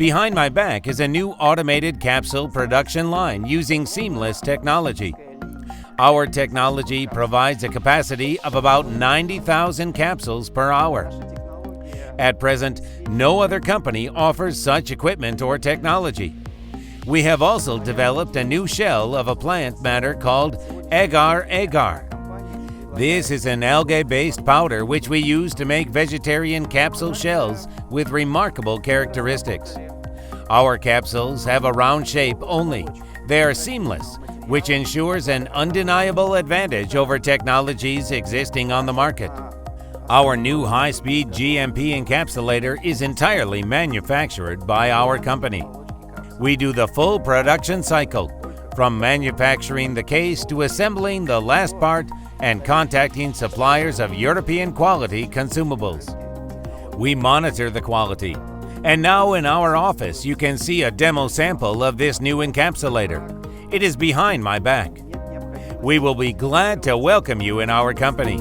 Behind my back is a new automated capsule production line using seamless technology. Our technology provides a capacity of about 90,000 capsules per hour. At present, no other company offers such equipment or technology. We have also developed a new shell of a plant matter called agar-agar. This is an algae-based powder which we use to make vegetarian capsule shells with remarkable characteristics. Our capsules have a round shape only. They are seamless, which ensures an undeniable advantage over technologies existing on the market. Our new high-speed GMP encapsulator is entirely manufactured by our company. We do the full production cycle, from manufacturing the case to assembling the last part and contacting suppliers of European quality consumables. We monitor the quality, and now in our office you can see a demo sample of this new encapsulator. It is behind my back. We will be glad to welcome you in our company.